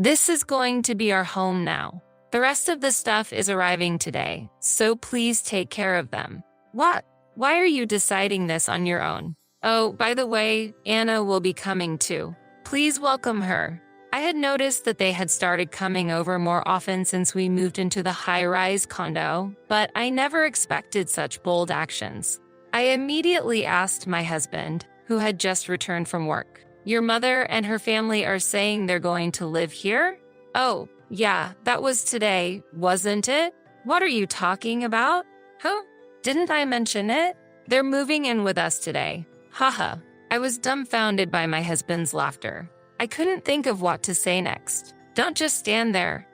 This is going to be our home now. The rest of the stuff is arriving today, so please take care of them. What? Why are you deciding this on your own? Oh, by the way, Anna will be coming too. Please welcome her. I had noticed that they had started coming over more often since we moved into the high-rise condo, but I never expected such bold actions. I immediately asked my husband, who had just returned from work. Your mother and her family are saying they're going to live here? Oh, yeah, that was today, wasn't it? What are you talking about? Huh? Didn't I mention it? They're moving in with us today. Haha. I was dumbfounded by my husband's laughter. I couldn't think of what to say next. Don't just stand there.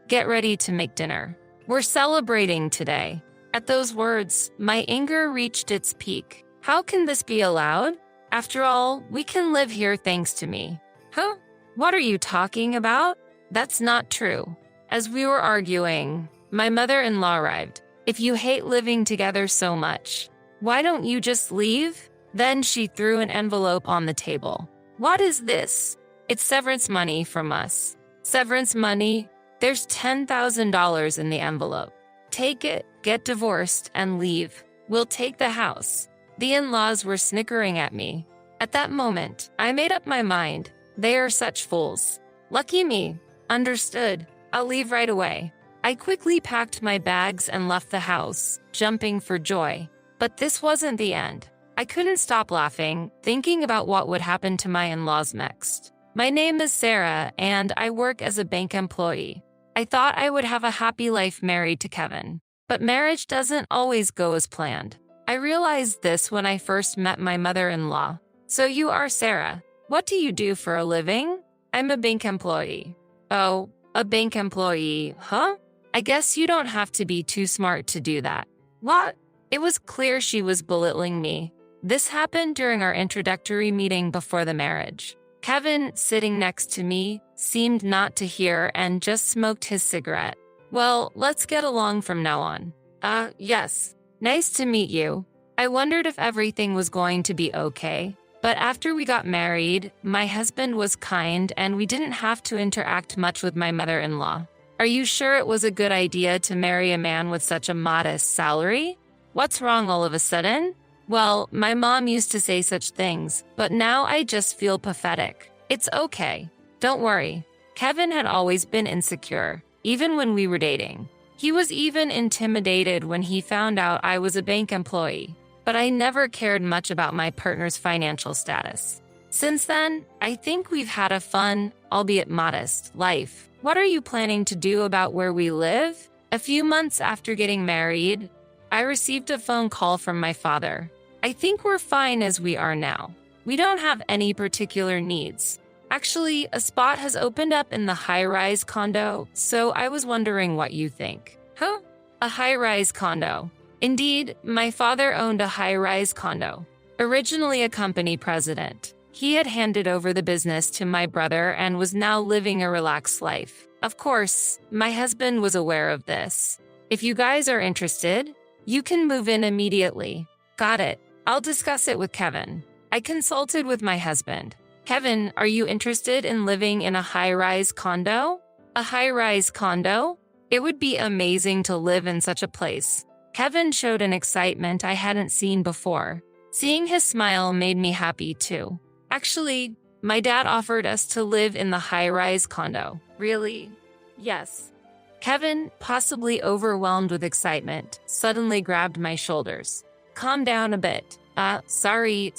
Get ready to make dinner. We're celebrating today. At those words, my anger reached its peak. How can this be allowed? After all, we can live here thanks to me. Huh? What are you talking about? That's not true. As we were arguing, my mother-in-law arrived. If you hate living together so much, why don't you just leave? Then she threw an envelope on the table. What is this? It's severance money from us. Severance money? There's $10,000 in the envelope. Take it, get divorced, and leave. We'll take the house. The in-laws were snickering at me. At that moment, I made up my mind. They are such fools. Lucky me. Understood. I'll leave right away. I quickly packed my bags and left the house, jumping for joy. But this wasn't the end. I couldn't stop laughing, thinking about what would happen to my in-laws next. My name is Sarah, and I work as a bank employee. I thought I would have a happy life married to Kevin. But marriage doesn't always go as planned. I realized this when I first met my mother-in-law. So you are Sarah. What do you do for a living? I'm a bank employee. Oh, a bank employee, huh? I guess you don't have to be too smart to do that. What? It was clear she was belittling me. This happened during our introductory meeting before the marriage. Kevin, sitting next to me, seemed not to hear and just smoked his cigarette. Well, let's get along from now on. Yes. Nice to meet you. I wondered if everything was going to be okay. But after we got married, my husband was kind and we didn't have to interact much with my mother-in-law. Are you sure it was a good idea to marry a man with such a modest salary? What's wrong all of a sudden? Well, my mom used to say such things, but now I just feel pathetic. It's okay. Don't worry. Kevin had always been insecure, even when we were dating. He was even intimidated when he found out I was a bank employee, but I never cared much about my partner's financial status. Since then, I think we've had a fun, albeit modest, life. What are you planning to do about where we live? A few months after getting married, I received a phone call from my father. I think we're fine as we are now. We don't have any particular needs. Actually, a spot has opened up in the high-rise condo, so I was wondering what you think. Huh? A high-rise condo. Indeed, my father owned a high-rise condo. Originally a company president, he had handed over the business to my brother and was now living a relaxed life. Of course, my husband was aware of this. If you guys are interested, you can move in immediately. Got it. I'll discuss it with Kevin. I consulted with my husband. Kevin, are you interested in living in a high-rise condo? A high-rise condo? It would be amazing to live in such a place. Kevin showed an excitement I hadn't seen before. Seeing his smile made me happy too. Actually, my dad offered us to live in the high-rise condo. Really? Yes. Kevin, possibly overwhelmed with excitement, suddenly grabbed my shoulders. Calm down a bit. Sorry.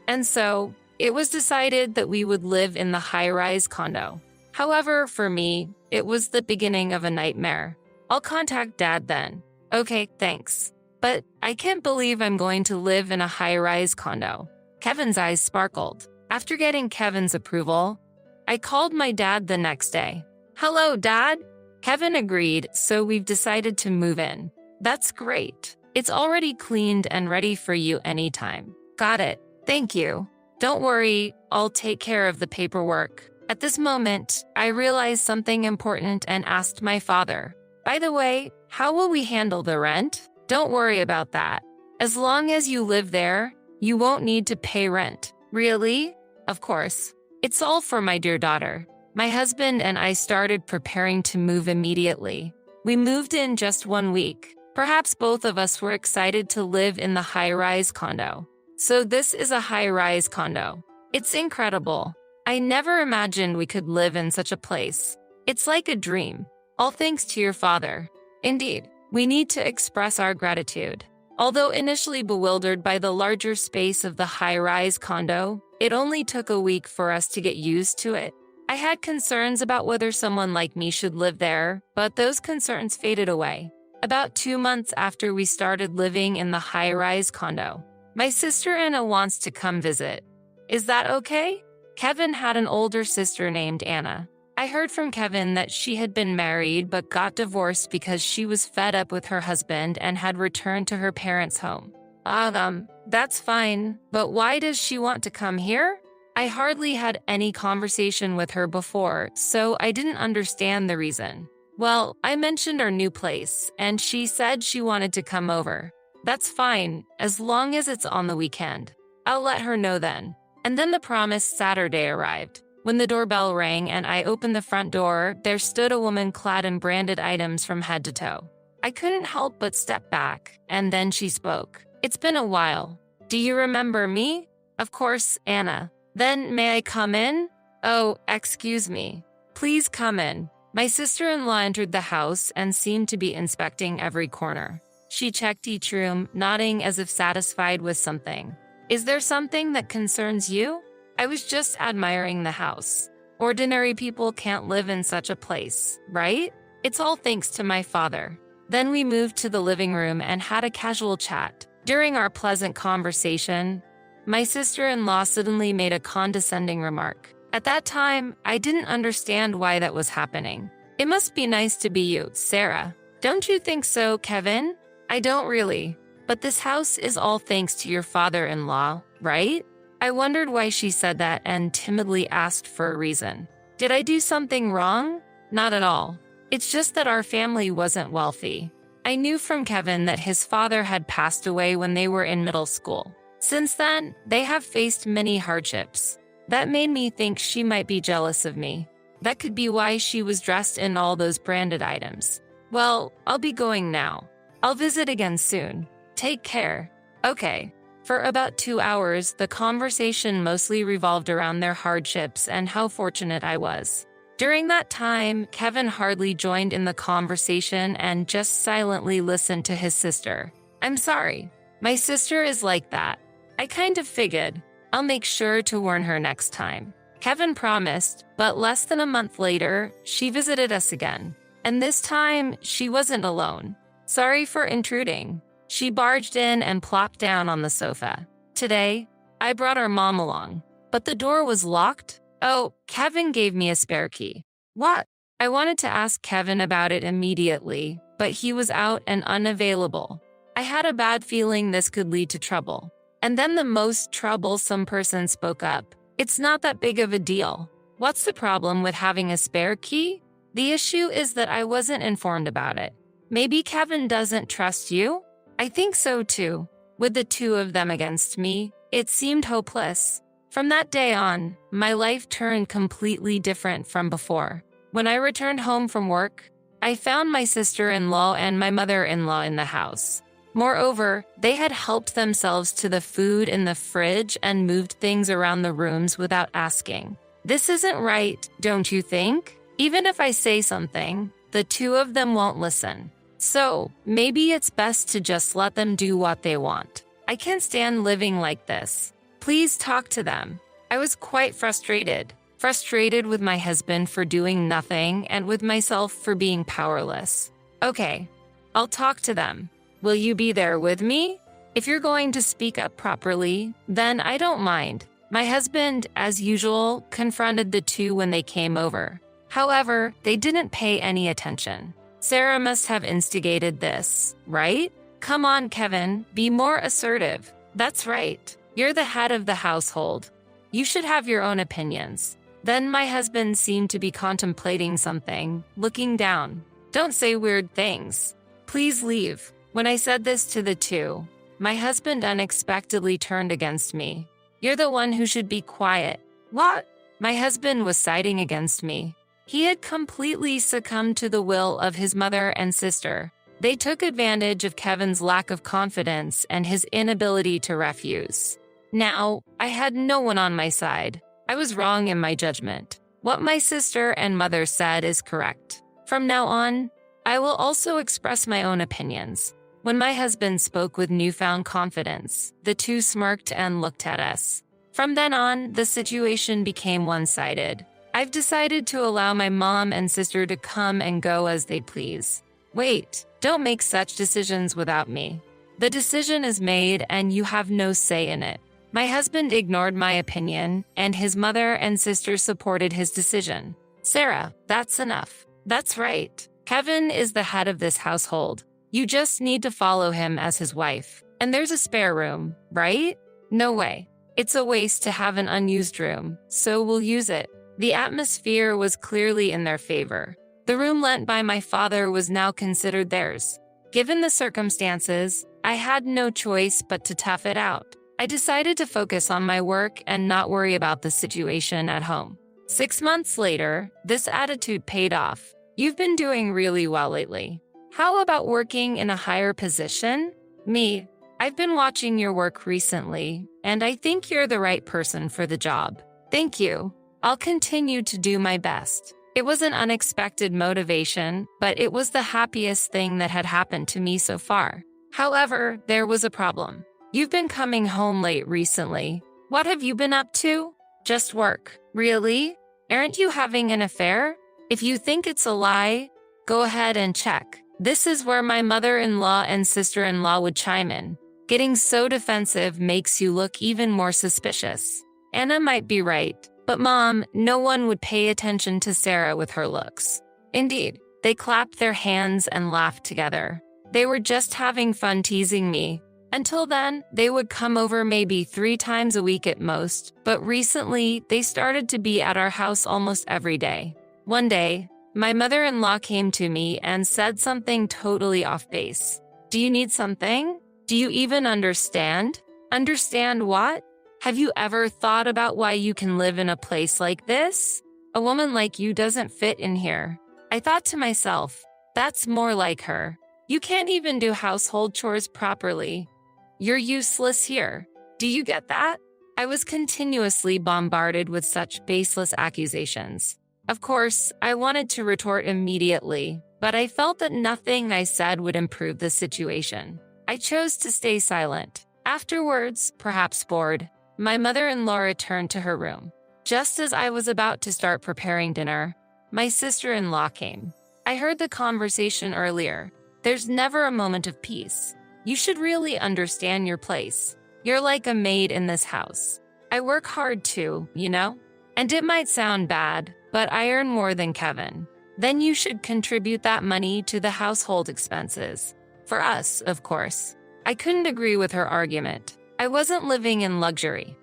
And so, it was decided that we would live in the high-rise condo. However, for me, it was the beginning of a nightmare. I'll contact Dad then. Okay, thanks. But I can't believe I'm going to live in a high-rise condo. Kevin's eyes sparkled. After getting Kevin's approval, I called my dad the next day. Hello, Dad. Kevin agreed, so we've decided to move in. That's great. It's already cleaned and ready for you anytime. Got it. Thank you. Don't worry, I'll take care of the paperwork. At this moment, I realized something important and asked my father, by the way, how will we handle the rent? Don't worry about that. As long as you live there, you won't need to pay rent. Really? Of course. It's all for my dear daughter. My husband and I started preparing to move immediately. We moved in just 1 week. Perhaps both of us were excited to live in the high-rise condo. So this is a high-rise condo. It's incredible. I never imagined we could live in such a place. It's like a dream. All thanks to your father. Indeed, we need to express our gratitude. Although initially bewildered by the larger space of the high-rise condo, it only took a week for us to get used to it. I had concerns about whether someone like me should live there, but those concerns faded away. About 2 months after we started living in the high-rise condo, my sister Anna wants to come visit. Is that okay? Kevin had an older sister named Anna. I heard from Kevin that she had been married but got divorced because she was fed up with her husband and had returned to her parents' home. That's fine, but why does she want to come here? I hardly had any conversation with her before, so I didn't understand the reason. Well, I mentioned our new place, and she said she wanted to come over. That's fine, as long as it's on the weekend. I'll let her know then. And then the promised Saturday arrived. When the doorbell rang and I opened the front door, there stood a woman clad in branded items from head to toe. I couldn't help but step back, and then she spoke. It's been a while. Do you remember me? Of course, Anna. Then may I come in? Oh, excuse me. Please come in. My sister-in-law entered the house and seemed to be inspecting every corner. She checked each room, nodding as if satisfied with something. Is there something that concerns you? I was just admiring the house. Ordinary people can't live in such a place, right? It's all thanks to my father. Then we moved to the living room and had a casual chat. During our pleasant conversation, my sister-in-law suddenly made a condescending remark. At that time, I didn't understand why that was happening. It must be nice to be you, Sarah. Don't you think so, Kevin? I don't really. But this house is all thanks to your father-in-law, right? I wondered why she said that and timidly asked for a reason. Did I do something wrong? Not at all. It's just that our family wasn't wealthy. I knew from Kevin that his father had passed away when they were in middle school. Since then, they have faced many hardships. That made me think she might be jealous of me. That could be why she was dressed in all those branded items. Well, I'll be going now. I'll visit again soon. Take care. Okay. For about 2 hours, the conversation mostly revolved around their hardships and how fortunate I was. During that time, Kevin hardly joined in the conversation and just silently listened to his sister. I'm sorry. My sister is like that. I kind of figured. I'll make sure to warn her next time. Kevin promised, but less than a month later, she visited us again. And this time, she wasn't alone. Sorry for intruding. She barged in and plopped down on the sofa. Today, I brought our mom along, but the door was locked. Oh, Kevin gave me a spare key. What? I wanted to ask Kevin about it immediately, but he was out and unavailable. I had a bad feeling this could lead to trouble. And then the most troublesome person spoke up. It's not that big of a deal. What's the problem with having a spare key? The issue is that I wasn't informed about it. Maybe Kevin doesn't trust you? I think so too. With the two of them against me, it seemed hopeless. From that day on, my life turned completely different from before. When I returned home from work, I found my sister-in-law and my mother-in-law in the house. Moreover, they had helped themselves to the food in the fridge and moved things around the rooms without asking. This isn't right, don't you think? Even if I say something, the two of them won't listen. So, maybe it's best to just let them do what they want. I can't stand living like this. Please talk to them. I was quite frustrated. Frustrated with my husband for doing nothing and with myself for being powerless. Okay, I'll talk to them. Will you be there with me? If you're going to speak up properly, then I don't mind. My husband, as usual, confronted the two when they came over. However, they didn't pay any attention. Sarah must have instigated this, right? Come on, Kevin, be more assertive. That's right. You're the head of the household. You should have your own opinions. Then my husband seemed to be contemplating something, looking down. Don't say weird things. Please leave. When I said this to the two, my husband unexpectedly turned against me. You're the one who should be quiet. What? My husband was siding against me. He had completely succumbed to the will of his mother and sister. They took advantage of Kevin's lack of confidence and his inability to refuse. Now, I had no one on my side. I was wrong in my judgment. What my sister and mother said is correct. From now on, I will also express my own opinions. When my husband spoke with newfound confidence, the two smirked and looked at us. From then on, the situation became one-sided. I've decided to allow my mom and sister to come and go as they please. Wait, don't make such decisions without me. The decision is made and you have no say in it. My husband ignored my opinion, and his mother and sister supported his decision. Sarah, that's enough. That's right. Kevin is the head of this household. You just need to follow him as his wife. And there's a spare room, right? No way. It's a waste to have an unused room, so we'll use it. The atmosphere was clearly in their favor. The room lent by my father was now considered theirs. Given the circumstances, I had no choice but to tough it out. I decided to focus on my work and not worry about the situation at home. 6 months later, this attitude paid off. You've been doing really well lately. How about working in a higher position? Me, I've been watching your work recently, and I think you're the right person for the job. Thank you. I'll continue to do my best. It was an unexpected motivation, but it was the happiest thing that had happened to me so far. However, there was a problem. You've been coming home late recently. What have you been up to? Just work. Really? Aren't you having an affair? If you think it's a lie, go ahead and check. This is where my mother-in-law and sister-in-law would chime in. Getting so defensive makes you look even more suspicious. Anna might be right, but Mom, no one would pay attention to Sarah with her looks. Indeed, they clapped their hands and laughed together. They were just having fun teasing me. Until then, they would come over maybe 3 times a week at most, but recently, they started to be at our house almost every day. One day, my mother-in-law came to me and said something totally off base. Do you need something? Do you even understand? Understand what? Have you ever thought about why you can live in a place like this? A woman like you doesn't fit in here. I thought to myself, that's more like her. You can't even do household chores properly. You're useless here. Do you get that? I was continuously bombarded with such baseless accusations. Of course, I wanted to retort immediately, but I felt that nothing I said would improve the situation. I chose to stay silent. Afterwards, perhaps bored, my mother-in-law returned to her room. Just as I was about to start preparing dinner, my sister-in-law came. I heard the conversation earlier. There's never a moment of peace. You should really understand your place. You're like a maid in this house. I work hard too, you know? And it might sound bad, but I earn more than Kevin. Then you should contribute that money to the household expenses. For us, of course. I couldn't agree with her argument. I wasn't living in luxury.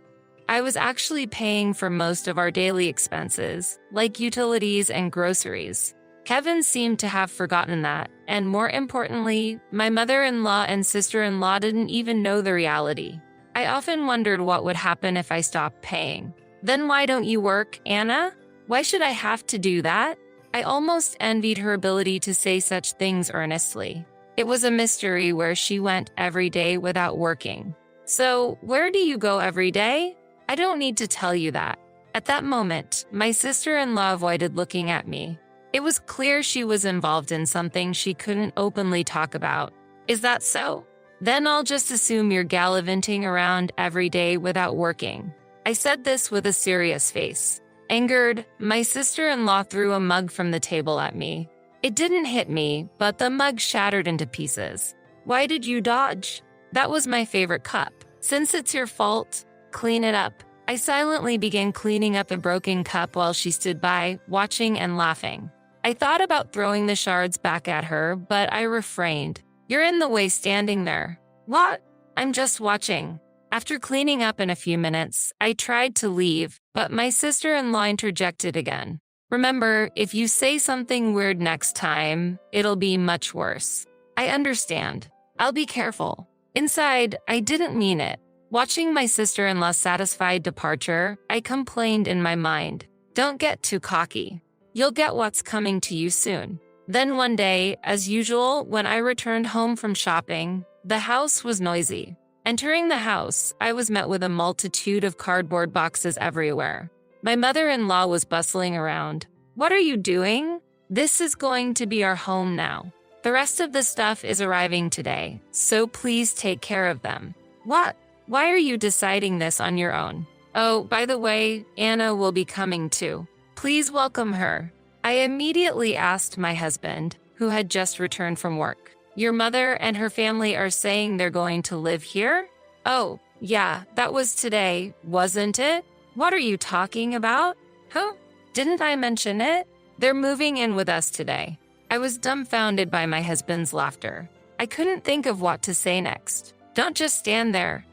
I was actually paying for most of our daily expenses, like utilities and groceries. Kevin seemed to have forgotten that, and more importantly, my mother-in-law and sister-in-law didn't even know the reality. I often wondered what would happen if I stopped paying. Then why don't you work, Anna? Why should I have to do that? I almost envied her ability to say such things earnestly. It was a mystery where she went every day without working. So, where do you go every day? I don't need to tell you that. At that moment, my sister-in-law avoided looking at me. It was clear she was involved in something she couldn't openly talk about. Is that so? Then I'll just assume you're gallivanting around every day without working. I said this with a serious face. Angered, my sister-in-law threw a mug from the table at me. It didn't hit me, but the mug shattered into pieces. Why did you dodge? That was my favorite cup. Since it's your fault, clean it up. I silently began cleaning up a broken cup while she stood by, watching and laughing. I thought about throwing the shards back at her, but I refrained. You're in the way standing there. What? I'm just watching. After cleaning up in a few minutes, I tried to leave, but my sister-in-law interjected again. Remember, if you say something weird next time, it'll be much worse. I understand. I'll be careful. Inside, I didn't mean it. Watching my sister-in-law's satisfied departure, I complained in my mind, "Don't get too cocky. You'll get what's coming to you soon." Then one day, as usual, when I returned home from shopping, the house was noisy. Entering the house, I was met with a multitude of cardboard boxes everywhere. My mother-in-law was bustling around. "What are you doing? This is going to be our home now. The rest of the stuff is arriving today, so please take care of them." "What? Why are you deciding this on your own? Oh, by the way, Anna will be coming too. Please welcome her." I immediately asked my husband, who had just returned from work. "Your mother and her family are saying they're going to live here?" "Oh, yeah, that was today, wasn't it? What are you talking about?" "Huh? Didn't I mention it? They're moving in with us today." I was dumbfounded by my husband's laughter. I couldn't think of what to say next. "Don't just stand there.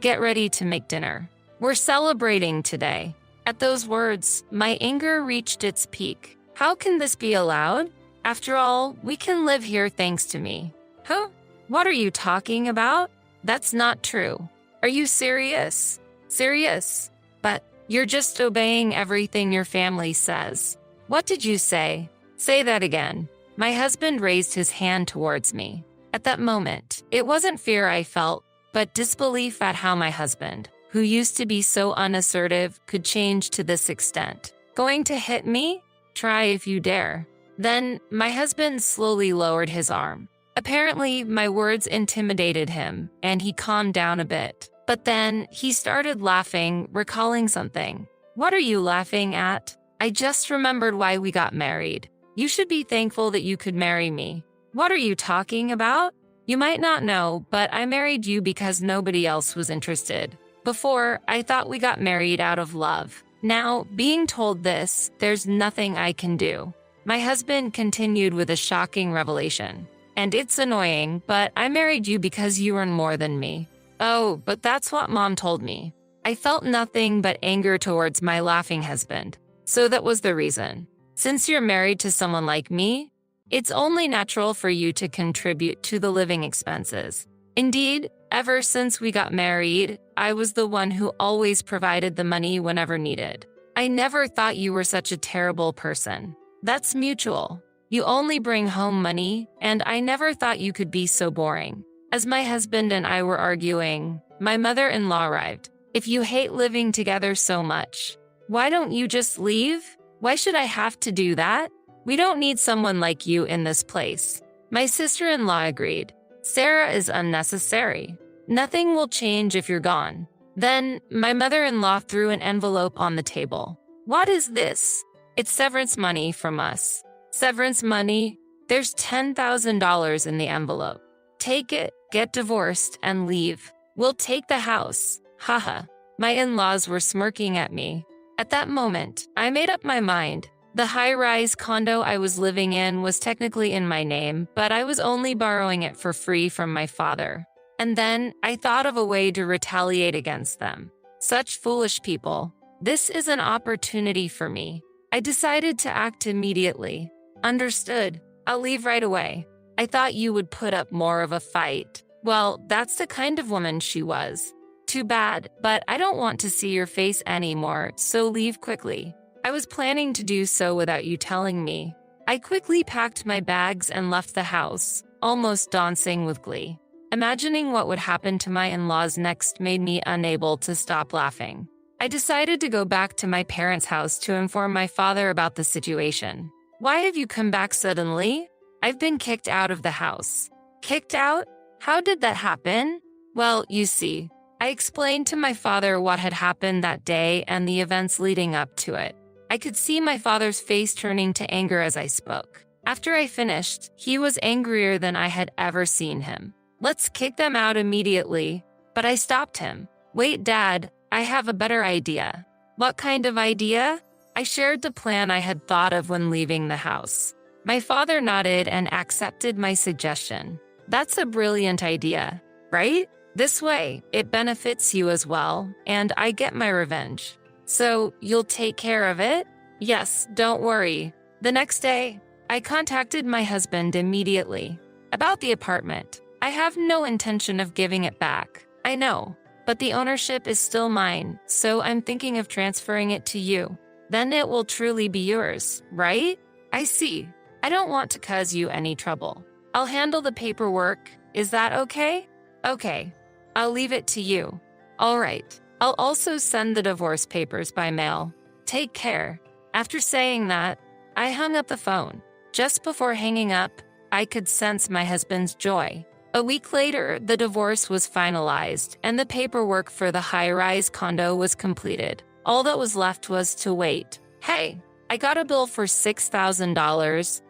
Get ready to make dinner. We're celebrating today." At those words, my anger reached its peak. How can this be allowed? After all, we can live here thanks to me. Huh? What are you talking about? That's not true. Are you serious? Serious? But you're just obeying everything your family says. What did you say? Say that again. My husband raised his hand towards me. At that moment, it wasn't fear I felt, but disbelief at how my husband, who used to be so unassertive, could change to this extent. "Going to hit me? Try if you dare." Then, my husband slowly lowered his arm. Apparently, my words intimidated him, and he calmed down a bit. But then, he started laughing, recalling something. "What are you laughing at? I just remembered why we got married. You should be thankful that you could marry me." "What are you talking about? You might not know, but I married you because nobody else was interested. Before, I thought we got married out of love. Now, being told this, there's nothing I can do." My husband continued with a shocking revelation. "And it's annoying, but I married you because you earn more than me." "Oh, but that's what Mom told me." I felt nothing but anger towards my laughing husband. "So that was the reason. Since you're married to someone like me, it's only natural for you to contribute to the living expenses. Indeed, ever since we got married, I was the one who always provided the money whenever needed. I never thought you were such a terrible person. That's mutual. You only bring home money, and I never thought you could be so boring." As my husband and I were arguing, my mother-in-law arrived. "If you hate living together so much, why don't you just leave? Why should I have to do that? We don't need someone like you in this place." My sister-in-law agreed. "Sarah is unnecessary. Nothing will change if you're gone." Then, my mother-in-law threw an envelope on the table. "What is this?" "It's severance money from us." "Severance money? There's $10,000 in the envelope. Take it, get divorced, and leave. We'll take the house. Haha." My in-laws were smirking at me. At that moment, I made up my mind. The high-rise condo I was living in was technically in my name, but I was only borrowing it for free from my father. And then I thought of a way to retaliate against them. Such foolish people. This is an opportunity for me. I decided to act immediately. "Understood. I'll leave right away. I thought you would put up more of a fight." Well, that's the kind of woman she was. "Too bad, but I don't want to see your face anymore, so leave quickly." I was planning to do so without you telling me. I quickly packed my bags and left the house, almost dancing with glee. Imagining what would happen to my in-laws next made me unable to stop laughing. I decided to go back to my parents' house to inform my father about the situation. "Why have you come back suddenly?" "I've been kicked out of the house." "Kicked out? How did that happen?" "Well, you see." I explained to my father what had happened that day and the events leading up to it. I could see my father's face turning to anger as I spoke. After I finished, he was angrier than I had ever seen him. "Let's kick them out immediately." But I stopped him. "Wait, Dad, I have a better idea." "What kind of idea?" I shared the plan I had thought of when leaving the house. My father nodded and accepted my suggestion. "That's a brilliant idea, right? This way, it benefits you as well, and I get my revenge. So, you'll take care of it?" "Yes, don't worry." The next day, I contacted my husband immediately. "About the apartment. I have no intention of giving it back. I know. but the ownership is still mine, so I'm thinking of transferring it to you. Then it will truly be yours, right? I see. I don't want to cause you any trouble. I'll handle the paperwork. Is that okay? Okay. I'll leave it to you. All right. I'll also send the divorce papers by mail. Take care. After saying that, I hung up the phone. Just before hanging up, I could sense my husband's joy. A week later, the divorce was finalized, and the paperwork for the high-rise condo was completed. All that was left was to wait. Hey, I got a bill for $6,000.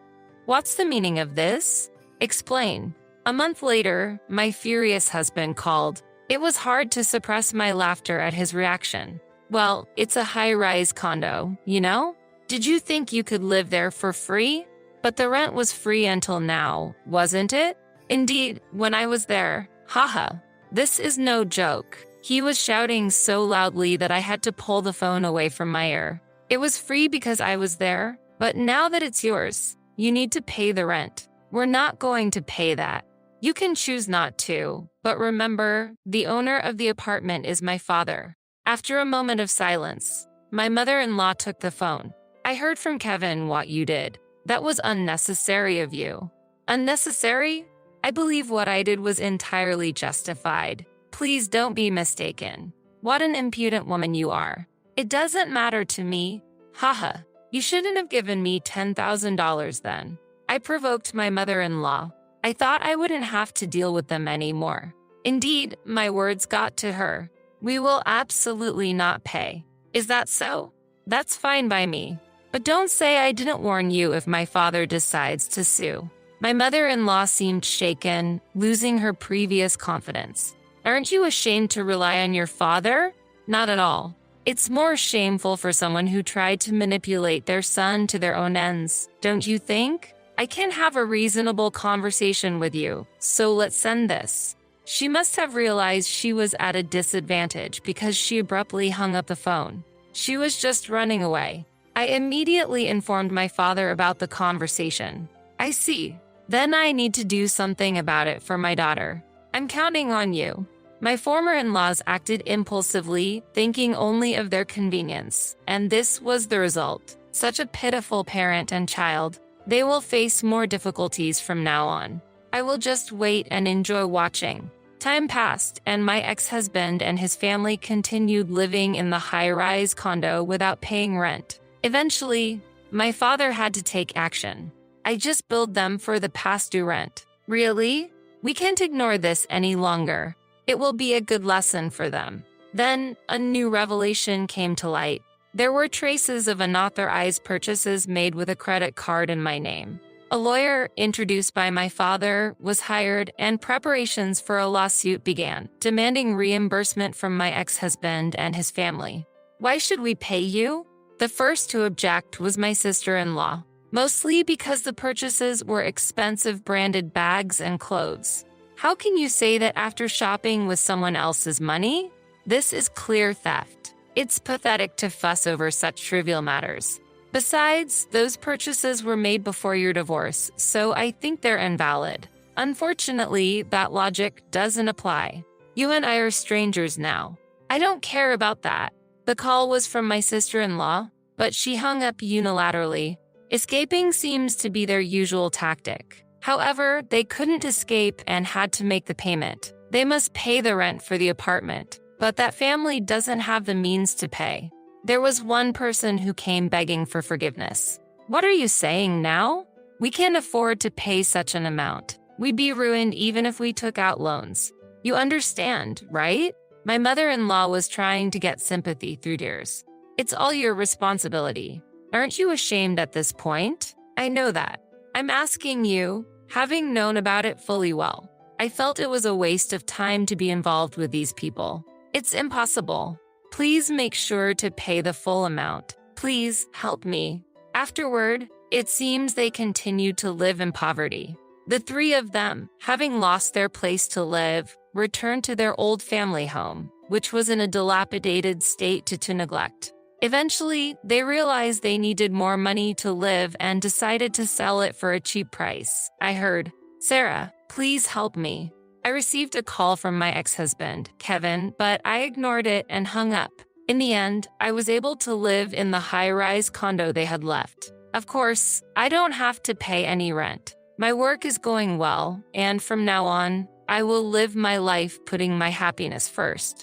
What's the meaning of this? Explain. A month later, my furious husband called. It was hard to suppress my laughter at his reaction. Well, it's a high-rise condo, you know? Did you think you could live there for free? But the rent was free until now, wasn't it? Indeed, when I was there, haha. This is no joke. He was shouting so loudly that I had to pull the phone away from my ear. It was free because I was there, but now that it's yours, you need to pay the rent. We're not going to pay that. You can choose not to, but remember, the owner of the apartment is my father. After a moment of silence, my mother-in-law took the phone. I heard from Kevin what you did. That was unnecessary of you. Unnecessary? I believe what I did was entirely justified. Please don't be mistaken. What an impudent woman you are. It doesn't matter to me. Haha. You shouldn't have given me $10,000 then. I provoked my mother-in-law. I thought I wouldn't have to deal with them anymore. Indeed, my words got to her. We will absolutely not pay. Is that so? That's fine by me. But don't say I didn't warn you if my father decides to sue. My mother-in-law seemed shaken, losing her previous confidence. Aren't you ashamed to rely on your father? Not at all. It's more shameful for someone who tried to manipulate their son to their own ends, don't you think? I can have a reasonable conversation with you, so let's send this. She must have realized she was at a disadvantage because she abruptly hung up the phone. She was just running away. I immediately informed my father about the conversation. I see. Then I need to do something about it for my daughter. I'm counting on you. My former in-laws acted impulsively, thinking only of their convenience, and this was the result. Such a pitiful parent and child. They will face more difficulties from now on. I will just wait and enjoy watching. Time passed, and my ex-husband and his family continued living in the high-rise condo without paying rent. Eventually, my father had to take action. I just billed them for the past due rent. Really? We can't ignore this any longer. It will be a good lesson for them. Then, a new revelation came to light. There were traces of unauthorized purchases made with a credit card in my name. A lawyer, introduced by my father, was hired, and preparations for a lawsuit began, demanding reimbursement from my ex-husband and his family. Why should we pay you? The first to object was my sister-in-law, mostly because the purchases were expensive branded bags and clothes. How can you say that after shopping with someone else's money? This is clear theft. It's pathetic to fuss over such trivial matters. Besides, those purchases were made before your divorce, so I think they're invalid. Unfortunately, that logic doesn't apply. You and I are strangers now. I don't care about that. The call was from my sister-in-law, but she hung up unilaterally. Escaping seems to be their usual tactic. However, they couldn't escape and had to make the payment. They must pay the rent for the apartment, but that family doesn't have the means to pay. There was one person who came begging for forgiveness. What are you saying now? We can't afford to pay such an amount. We'd be ruined even if we took out loans. You understand, right? My mother-in-law was trying to get sympathy through tears. It's all your responsibility. Aren't you ashamed at this point? I know that. I'm asking you, having known about it fully well. I felt it was a waste of time to be involved with these people. It's impossible. Please make sure to pay the full amount. Please help me. Afterward, it seems they continued to live in poverty. The three of them, having lost their place to live, returned to their old family home, which was in a dilapidated state to neglect. Eventually, they realized they needed more money to live and decided to sell it for a cheap price. I heard, Sarah, please help me. I received a call from my ex-husband, Kevin, but I ignored it and hung up. In the end, I was able to live in the high-rise condo they had left. Of course, I don't have to pay any rent. My work is going well, and from now on, I will live my life putting my happiness first.